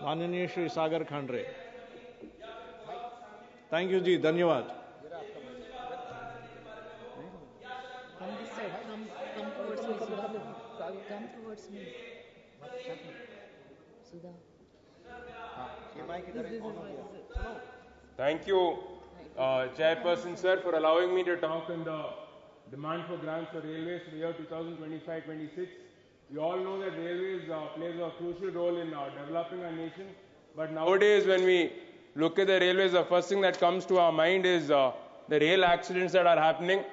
माननीय श्री सागर Khandare. Thank you जी, धन्यवाद। Come this side. Come towards me, Sudha. Come towards me. Sudha. Thank you, Chairperson sir, for allowing me to talk on the demand for grants for railways for the year 2025-26. We all know that railways plays a crucial role in developing our nation. But nowadays, when we look at the railways, the first thing that comes to our mind is the rail accidents that are happening.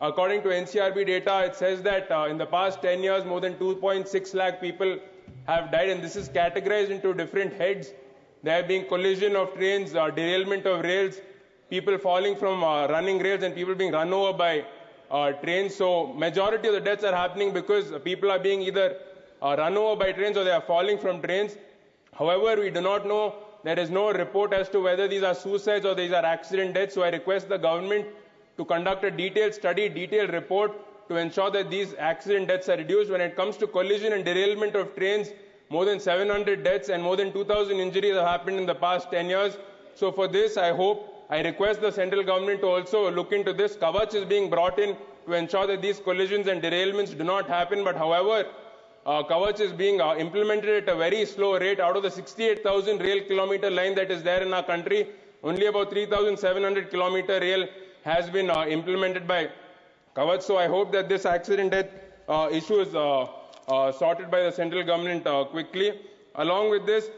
According to NCRB data, it says that in the past 10 years, more than 2.6 lakh people have died, and this is categorized into different heads. There have been collision of trains, derailment of rails, people falling from running rails, and people being run over by trains. So majority of the deaths are happening because people are being either run over by trains or they are falling from trains. However, we do not know, there is no report as to whether these are suicides or these are accident deaths. So I request the government to conduct a detailed study, detailed report to ensure that these accident deaths are reduced. When it comes to collision and derailment of trains, more than 700 deaths and more than 2,000 injuries have happened in the past 10 years. So for this, I request the central government to also look into this. Kavach is being brought in to ensure that these collisions and derailments do not happen. But however, Kavach is being implemented at a very slow rate. Out of the 68,000 rail kilometer line that is there in our country, only about 3,700 kilometer rail has been implemented by Kavach. So I hope that this accident death issue is sorted by the central government quickly. Along with this,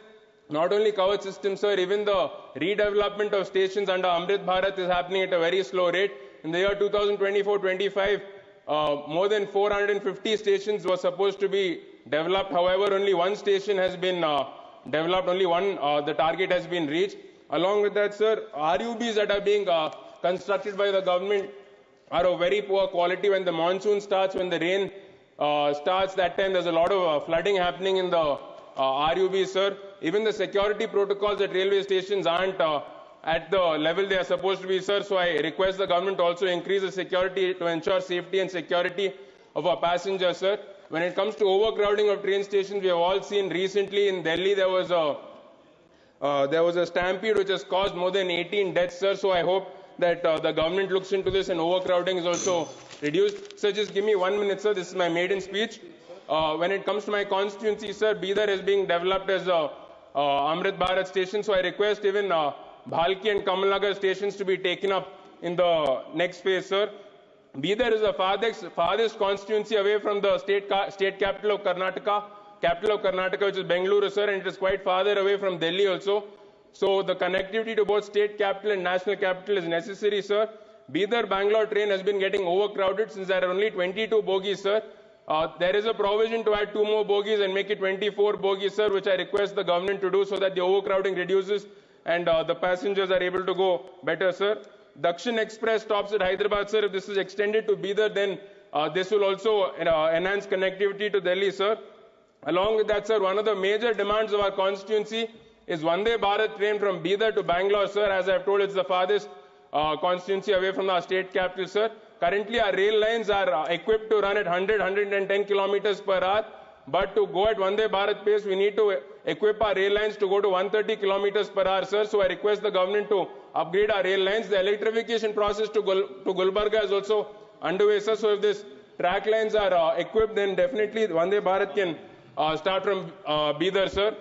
not only Kavach system, sir, even the redevelopment of stations under Amrit Bharat is happening at a very slow rate. In the year 2024-25, more than 450 stations were supposed to be developed. However, only one station has been developed, only one, the target has been reached. Along with that, sir, RUBs that are being constructed by the government are of very poor quality. When the monsoon starts, when the rain starts, that time there's a lot of flooding happening in the RUBs, sir. Even the security protocols at railway stations aren't at the level they are supposed to be, sir. So I request the government to also increase the security to ensure safety and security of our passengers, sir. When it comes to overcrowding of train stations, we have all seen recently in Delhi there was a stampede which has caused more than 18 deaths, sir. So I hope that the government looks into this and overcrowding is also reduced. Sir, just give me 1 minute, sir. This is my maiden speech. When it comes to my constituency, sir, Bidar is being developed as a Amrit Bharat station. So I request even Bhalki and Kamalnagar stations to be taken up in the next phase, sir. Bidar is the farthest constituency away from the state capital of Karnataka, which is Bengaluru, sir, and it is quite farther away from Delhi also. So the connectivity to both state capital and national capital is necessary, sir. Bidar-Bangalore train has been getting overcrowded since there are only 22 bogies, sir. There is a provision to add 2 more bogies and make it 24 bogies, sir, which I request the government to do so that the overcrowding reduces and the passengers are able to go better, sir. Dakshin Express stops at Hyderabad, sir. If this is extended to Bidar, then this will also enhance connectivity to Delhi, sir. Along with that, sir, one of the major demands of our constituency is Vande Bharat train from Bidar to Bangalore, sir. As I have told, it's the farthest constituency away from our state capital, sir. Currently, our rail lines are equipped to run at 110 kilometers per hour. But to go at Vande Bharat pace, we need to equip our rail lines to go to 130 kilometers per hour, sir. So I request the government to upgrade our rail lines. The electrification process to Gulbarga is also underway, sir. So if these track lines are equipped, then definitely Vande Bharat can start from Bidar, sir.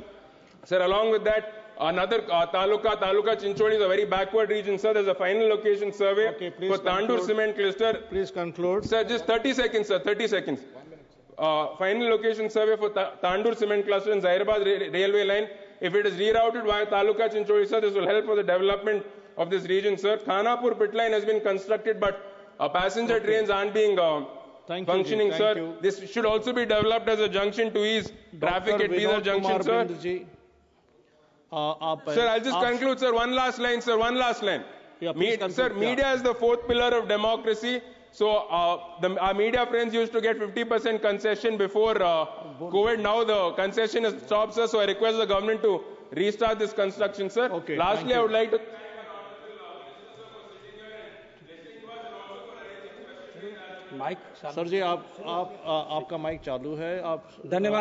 Sir, along with that, another Taluka Chinchodi is a very backward region, sir. There's a final location survey for Tandur cement cluster. Please conclude. Sir, just 30 seconds, sir. 30 seconds. Final location survey for Tandur cement cluster in Zairabad railway line. If it is rerouted via Taluka Chinchodi, sir, this will help for the development of this region, sir. Khanapur pit line has been constructed, but passenger trains aren't being functioning, sir. This should also be developed as a junction to ease traffic at Bidar junction, sir. Sir, I'll just conclude, sir. One last line, sir. One last line. Yeah, sir, media is the fourth pillar of democracy. So our media friends used to get 50% concession before COVID. Now the concession has stopped, sir. So I request the government to restart this construction, sir. Okay, lastly, I would like to... mic sir ji, आपका mic चालू है। आप धन्यवाद।